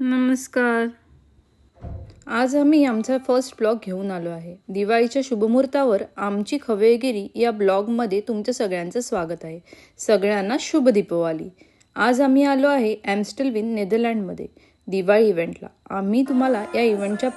नमस्कार. आज आम्ही आमचा फर्स्ट ब्लॉग घेऊन आलो आहे. दिवाळीच्या शुभमुहूर्तावर आमची खवेगिरी या ब्लॉगमध्ये तुमचं सगळ्यांचं स्वागत आहे. सगळ्यांना शुभ दीपावली. आज आम्ही आलो आहे ॲम्स्टलविन नेदरलँडमध्ये दिवाळी इव्हेंटला. आम्ही तुम्हाला या इव्हेंटच्या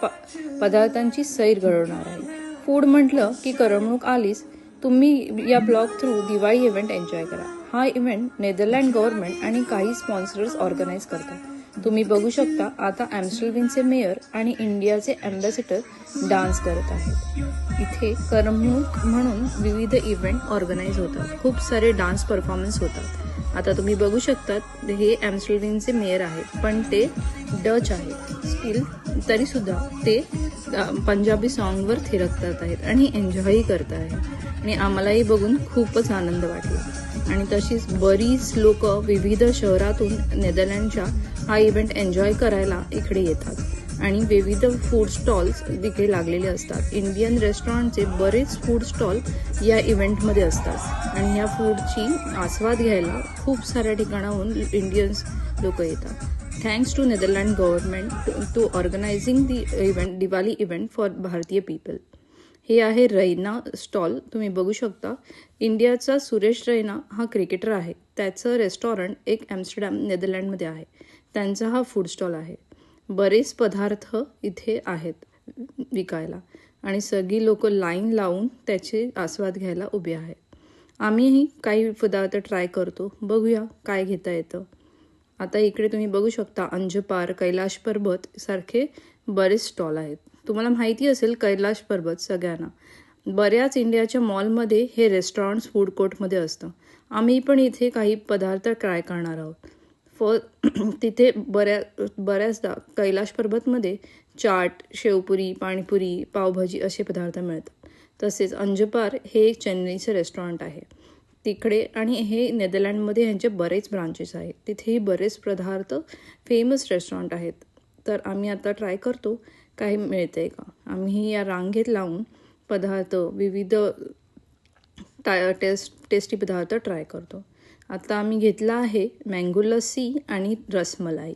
पदार्थांची सैर घडवणार आहे. फूड म्हटलं की करमणूक आलीच. तुम्ही या blog through Diwali event enjoy करा. हा इव्हेंट नेदरलँड गव्हर्नमेंट आणि काही स्पॉन्सर्स ऑर्गनाईज करतात. तुम्ही बघू शकता आता ॲम्स्टलविनचे मेयर आणि इंडियाचे अँबॅसेडर डान्स करत आहेत. इथे करमणूक म्हणून विविध इव्हेंट ऑर्गनाईज होतात. खूप सारे डान्स परफॉर्मन्स होतात. आता तुम्ही बघू शकतात हे ॲम्स्टलविनचे मेयर आहेत, पण ते डच आहेत. स्टील तरीसुद्धा ते पंजाबी सॉन्गवर थिरकतात आहेत आणि एन्जॉयही करत आहेत. आणि आम्हालाही बघून खूपच आनंद वाटला. आणि तशीच बरीच लोक विविध शहरातून नेदरलँडच्या हा इव्हेंट एन्जॉय करायला इकडे येतात आणि विविध फूड स्टॉल्स तिकडे लागलेले असतात. इंडियन रेस्टॉरंटचे बरेच फूड स्टॉल या इव्हेंटमध्ये असतात आणि ह्या फूडची आस्वाद घ्यायला खूप साऱ्या ठिकाणाहून इंडियन्स लोक येतात. Thanks to Netherland government to organizing the event Diwali event for भारतीय पीपल. हे आहे रैना स्टॉल. तुम्ही बघू शकता इंडियाचा सुरेश रैना हा क्रिकेटर आहे. त्याचं रेस्टॉरंट एक ॲम्स्टरडॅम नेदरलँडमध्ये आहे. त्यांचा हा फूड स्टॉल आहे. बरेच पदार्थ इथे आहेत विकायला आणि सगळी लोक लाईन लावून त्याचे आस्वाद घ्यायला उभे आहेत. आम्हीही काही पदार्थ ट्राय करतो. बघूया काय घेता येतं. आता इकडे तुम्ही बघू शकता अंजपार, कैलाश पर्वत सारखे बरेच स्टॉल आहेत. तुम्हाला माहिती असेल कैलाश पर्वत सगळ्यांना बऱ्याच इंडियाच्या मॉलमध्ये हे रेस्टॉरंट्स फूड कोर्टमध्ये असतं. आम्ही पण इथे काही पदार्थ ट्राय करणार आहोत. तिथे बऱ्याचदा कैलाश पर्वतमध्ये चाट, शेवपुरी, पाणीपुरी, पावभाजी असे पदार्थ मिळतात. तसेच अंजपार हे चेन्नईचं रेस्टॉरंट आहे तिकडे आणि हे नेदरलँडमध्ये ह्यांचे बरेच ब्रांचेस आहेत. तिथेही बरेच पदार्थ फेमस रेस्टॉरंट आहेत. तर आम्ही आता ट्राय करतो काही मिळतं आहे का. आम्ही या रांगेत लावून पदार्थ विविध टेस्टी पदार्थ ट्राय करतो. आता आम्ही घेतला आहे मँगो लस्सी आणि रसमलाई.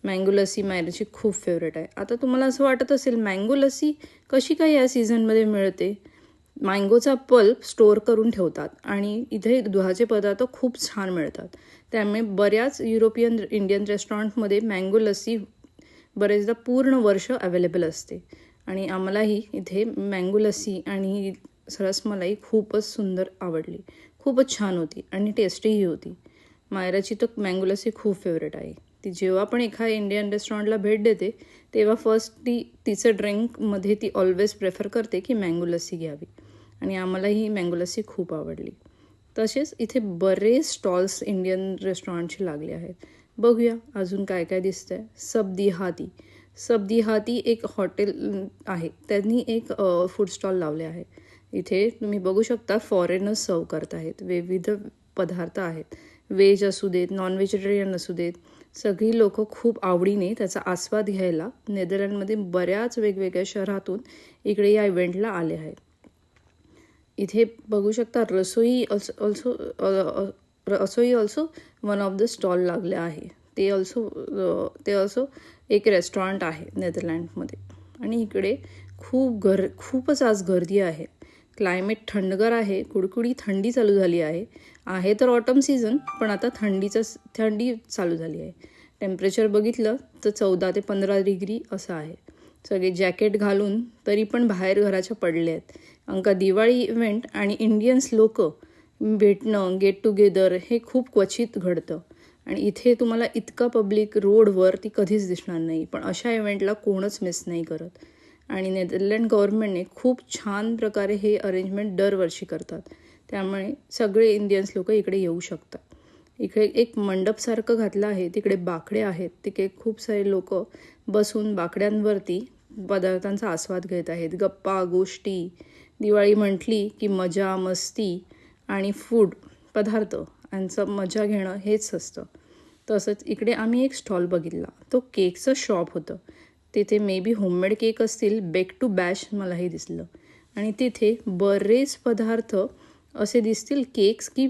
मँगो लस्सी माझी खूप फेवरेट आहे. आता तुम्हाला असं वाटत असेल मँगो लस्सी कशी काय या सीझनमध्ये मिळते. मँगोचा पल्प स्टोअर करून ठेवतात आणि इथे दुधाचे पदार्थ खूप छान मिळतात. त्यामुळे बऱ्याच युरोपियन इंडियन रेस्टॉरंटमध्ये मँगो लस्सी बरेचदा पूर्ण वर्ष अवेलेबल असते. आणि आम्हालाही इथे मँगो लस्सी आणि रसमलाई खूपच सुंदर आवडली. खूपच छान होती आणि टेस्टीही होती. मायराची तर मँगो लस्सी खूप फेवरेट आहे. ती जेव्हा पण एखाद्या इंडियन रेस्टॉरंटला भेट देते तेव्हा फर्स्ट तिचं ड्रिंकमध्ये ती ऑलवेज प्रेफर करते की मँगो लस्सी घ्यावी. आणि आम्हालाही मँगो लस्सी खूप आवडली. तसेच इथे बरेच स्टॉल्स इंडियन रेस्टॉरंटचे लागले आहेत. बघूया अजून काय काय दिसतंय. सबदी हाती एक हॉटेल आहे. त्यांनी एक फूड स्टॉल लावले आहे. इथे तुम्ही बघू शकता फॉरेनर्स सर्व करत आहेत. विविध पदार्थ आहेत. व्हेज असू देत, नॉन व्हेजिटेरियन असू देत, सगळी लोक खूप आवडीने त्याचा आस्वाद घ्यायला नेदरलँडमध्ये बऱ्याच वेगवेगळ्या शहरातून इकडे या इव्हेंटला आले आहेत. इथे बघू शकता रसोई also one of the stall लागले आहे. ते ऑल्सो एक रेस्टॉरंट आहे नेदरलँडमध्ये. आणि इकडे खूपच आज गर्दी आहे. क्लायमेट थंडगार आहे. कुडकुडी थंडी चालू झाली आहे तर ऑटम सीझन, पण आता थंडी चालू झाली आहे. टेम्परेचर बघितलं तर 14 ते 15 डिग्री असं आहे. सगळे जॅकेट घालून तरी पण बाहेर घराच्या पडले आहेत. अंका दिवाळी इव्हेंट आणि इंडियन्स लोक भेटणं, गेट टुगेदर हे खूप क्वचित घडतं. आणि इथे तुम्हाला इतका पब्लिक रोडवर ती कधीच दिसणार नाही. पण अशा इव्हेंटला कोणच मिस नाही करत. आणि नेदरलँड गव्हर्नमेंटने खूप छान प्रकारे हे अरेंजमेंट दरवर्षी करतात. त्यामुळे सगळे इंडियन्स लोक इकडे येऊ शकतात. इकडे एक मंडपसारखं घातलं आहे. तिकडे बाकडे आहेत. तिकडे खूप सारे लोक बसून बाकड्यांवरती पदार्थांचा आस्वाद घेत आहेत. गप्पा गोष्टी. दिवाळी म्हटली की मजा मस्ती आणि फूड पदार्थ यांचं मजा घेणं हेच असतं. तसंच इकडे आम्ही एक स्टॉल बघितला. तो केकचं शॉप होतं. तिथे मे बी होममेड केक असतील. बेक टू बॅश मलाही दिसलं. आणि तिथे बरेच पदार्थ असे दिसतील केक्स की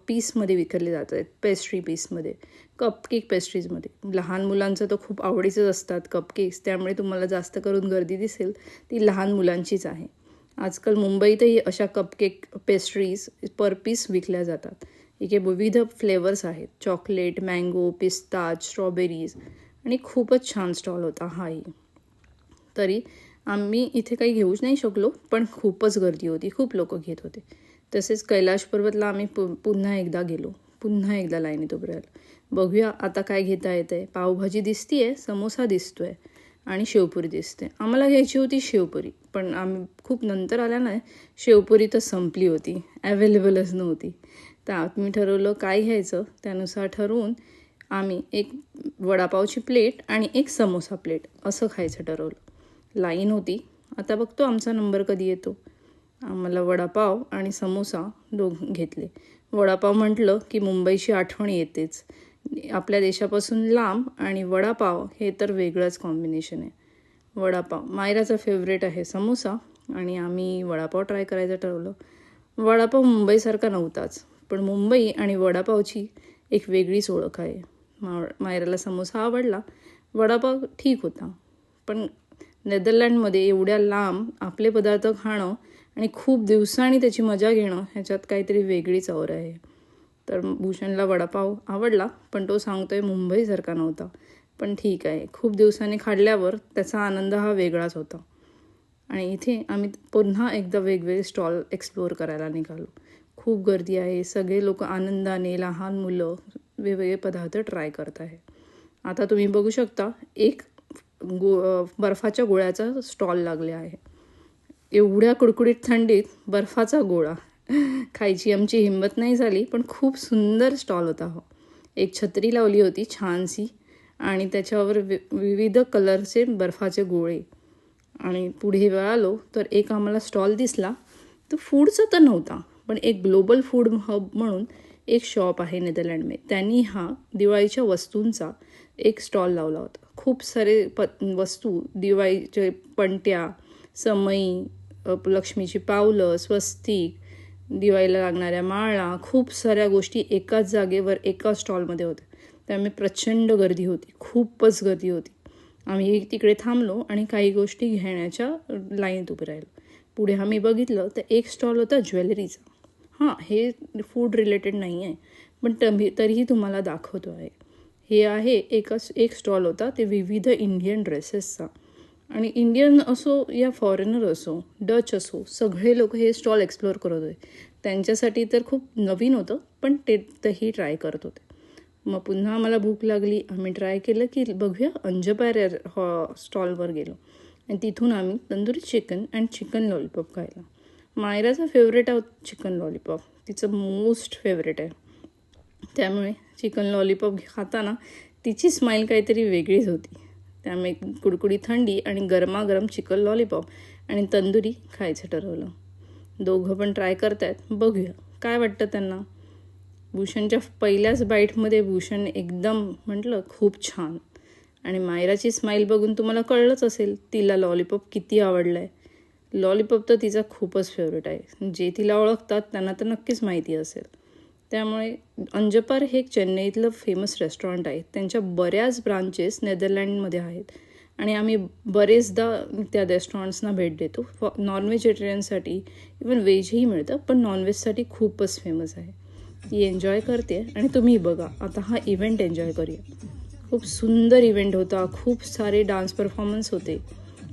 पीसमध्ये विकले जात आहेत, पेस्ट्री पीसमध्ये, कपकेक पेस्ट्रीजमध्ये. लहान मुलांचं तर खूप आवडीचंच असतात कपकेक्स, त्यामुळे तुम्हाला जास्त करून गर्दी दिसेल ती लहान मुलांचीच आहे. आजकाल मुंबईतही अशा कपकेक पेस्ट्रीज पर पीस विकल्या जातात. इथे विविध फ्लेवर्स आहेत, चॉकलेट, मँगो, पिस्ता, स्ट्रॉबेरीज, आणि खूपच छान स्टॉल होता हाही. तरी आम्ही इथे काही घेऊच नाही शकलो, पण खूपच गर्दी होती, खूप लोक घेत होते. तसेच कैलाश पर्वतला आम्ही पुन्हा एकदा गेलो, पुन्हा एकदा लाईनीत उभं राहिलो. बघूया आता काय घेता येतंय. पावभाजी दिसतीये, समोसा दिसतोय आणि शेवपुरी दिसते. आम्हाला घ्यायची होती शेवपुरी, पण आम्ही खूप नंतर आल्यानं शेवपुरी तर संपली होती, अवेलेबलच नव्हती. तर आम्ही ठरवलं काय घ्यायचं, त्यानुसार ठरवून आम्ही एक वडापावची प्लेट आणि एक समोसा प्लेट असं खायचं ठरवलं. लाईन होती, आता बघतो आमचा नंबर कधी येतो. आम्हाला वडापाव आणि समोसा घेतले. वडापाव म्हटलं की मुंबईची आठवण येतेच. आपल्या देशापासून लांब आणि वडापाव हे तर वेगळंच कॉम्बिनेशन आहे. वडापाव मायराचा फेवरेट आहे, समोसा, आणि आम्ही वडापाव ट्राय करायचं ठरवलं. वडापाव मुंबईसारखा नव्हताच, पण मुंबई आणि वडापावची एक वेगळीच ओळख आहे. मायराला समोसा आवडला, वडापाव ठीक होता, पण नेदरलँडमध्ये एवढ्या लांब आपले पदार्थ खाणं आणि खूप दिवसांनी त्याची मजा घेणं ह्याच्यात काहीतरी वेगळीच और आहे. तर भूषणला वडापाव आवडला, पण तो सांगतोय मुंबईसारखा नव्हता. पण ठीक आहे, खूप दिवसांनी खाल्ल्यावर त्याचा आनंद हा वेगळाच होता. आणि इथे आम्ही पुन्हा एकदा वेगवेगळे स्टॉल एक्सप्लोअर करायला निघालो. खूप गर्दी आहे, सगळे लोक आनंदाने, लहान मुलं वेगवेगळे पदार्थ ट्राय करत आहे. आता तुम्ही बघू शकता एक बर्फाच्या गोळ्याचा स्टॉल लागले आहे. एवढ्या कुडकुडीत थंडीत बर्फाचा गोळा खायची आमची हिंमत नाही झाली, पण खूप सुंदर स्टॉल होता हो. एक छत्री लावली होती छानशी, आणि त्याच्यावर विविध कलरचे बर्फाचे गोळे. आणि पुढे आलो तर एक आम्हाला स्टॉल दिसला. तो फूडचा तर नव्हता, पण एक ग्लोबल फूड हब म्हणून एक शॉप आहे नेदरलँडमध्ये, त्यांनी हा दिवाळीच्या वस्तूंचा एक स्टॉल लावला होता. खूप सारे वस्तू, दिवाळीचे पणत्या, समई, लक्ष्मीची पावलं, स्वस्तिक, दिवाळीला लागणाऱ्या माळा, खूप साऱ्या गोष्टी एकाच जागेवर एका स्टॉलमध्ये होत्या. त्यामुळे प्रचंड गर्दी होती, खूपच गर्दी होती. आम्ही तिकडे थांबलो आणि काही गोष्टी घेण्याच्या लाईनीत उभे राहिलो. पुढे आम्ही बघितलं तर एक स्टॉल होता ज्वेलरीचा. हां, हे फूड रिलेटेड नाही आहे, पण तरीही तुम्हाला दाखवतो आहे. हे आहे एक स्टॉल होता, ते विविध इंडियन ड्रेसेसचा. आणि इंडियन असो या फॉरेनर असो, डच असो, सगळे लोक हे स्टॉल एक्सप्लोअर करत होते. त्यांच्यासाठी तर खूप नवीन होतं, पण ते तही ट्राय करत होते. मग पुन्हा आम्हाला भूक लागली, आम्ही ट्राय केलं की बघूया, अंजपायर स्टॉलवर गेलो आणि तिथून आम्ही tandoori chicken and chicken lollipop खायला. मायराचा फेवरेट आहे चिकन लॉलीपॉप, तिचं मोस्ट फेवरेट आहे. त्यामुळे चिकन लॉलीपॉप खाताना तिची स्माईल काहीतरी वेगळीच होती. त्यामुळे कुडकुडी थंडी आणि गरमागरम चिकन लॉलीपॉप आणि तंदुरी खायचं ठरवलं. दोघं पण ट्राय करतायत, बघूया काय वाटतं त्यांना. भूषणच्या पहिल्याच बाईटमध्ये भूषण एकदम म्हटलं खूप छान, आणि मायराची स्माईल बघून तुम्हाला कळलंच असेल तिला लॉलीपॉप किती आवडलं आहे. लॉलीपॉप तर तिचा खूपच फेवरेट आहे. जे तिला ओळखतात त्यांना तर नक्कीच माहिती असेल. त्यामुळे अंजपार हे चेन्नईतलं फेमस रेस्टॉरंट आहे. त्यांच्या बऱ्याच ब्रांचेस नेदरलँडमध्ये आहेत आणि आम्ही बरेचदा त्या रेस्टॉरंट्सना भेट देतो. नॉन व्हेजिटेरियनसाठी इवन व्हेजही मिळतं, पण नॉनव्हेजसाठी खूपच फेमस आहे. ती एन्जॉय करते आणि तुम्ही बघा. आता हा इव्हेंट एन्जॉय करूया. खूप सुंदर इव्हेंट होता, खूप सारे डान्स परफॉर्मन्स होते.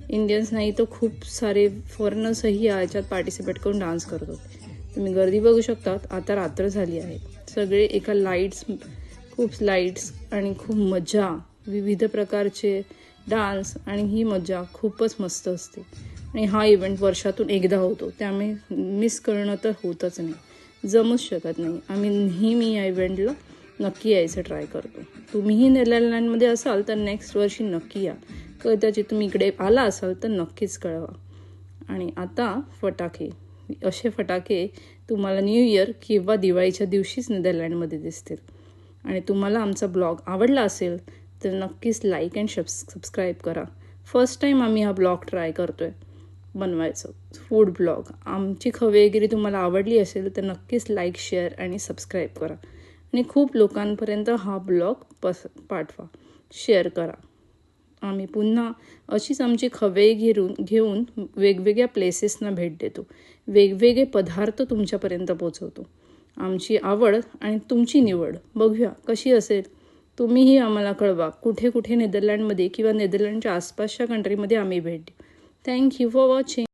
इंडियन्स नाही तर खूप सारे फॉरेनर्सही याच्यात पार्टिसिपेट करून डान्स करत होते. तुम्ही गर्दी बघू शकतात. आता रात्र झाली आहे, सगळे एका खूप लाईट्स आणि खूप मजा, विविध प्रकारचे डान्स, आणि ही मजा खूपच मस्त असते. आणि हा इव्हेंट वर्षातून एकदा होतो, त्यामुळे मिस करणं तर होतच नाही, जमूच शकत नाही. आम्ही नेहमी या इव्हेंटला नक्की यायचं ट्राय करतो. तुम्हीही नेदरलँडमध्ये असाल तर नेक्स्ट वर्षी नक्की या. कदाचित तुम्ही इकडे आला असाल तर नक्कीच कळवा. आणि आता फटाके, असे फटाके तुम्हाला न्यू इयर किंवा दिवाळीच्या दिवशीच नेदरलँडमध्ये दिसतील. आणि तुम्हाला आमचा ब्लॉग आवडला असेल तर नक्कीच लाईक अँड सबस्क्राईब करा. फर्स्ट टाईम आम्ही हा ब्लॉग ट्राय करतोय. बनवायचं फूड ब्लॉग. आमची खवेगिरी तुम्हाला आवडली असेल तर नक्कीच लाईक, शेअर आणि सबस्क्राईब करा आणि खूप लोकांपर्यंत हा ब्लॉग पाठवा, शेअर करा. आम्ही पुन्हा अशीच आमची खवे घेऊन वेगवेगळ्या प्लेसेसना भेट देतो, वेगवेगळे पदार्थ तुमच्यापर्यंत पोचवतो. आमची आवड आणि तुमची निवड बघूया कशी असेल. तुम्हीही आम्हाला कळवा कुठे कुठे नेदरलँडमध्ये किंवा नेदरलँडच्या आसपासच्या कंट्रीमध्ये आम्ही भेट देऊ. Thank you for watching.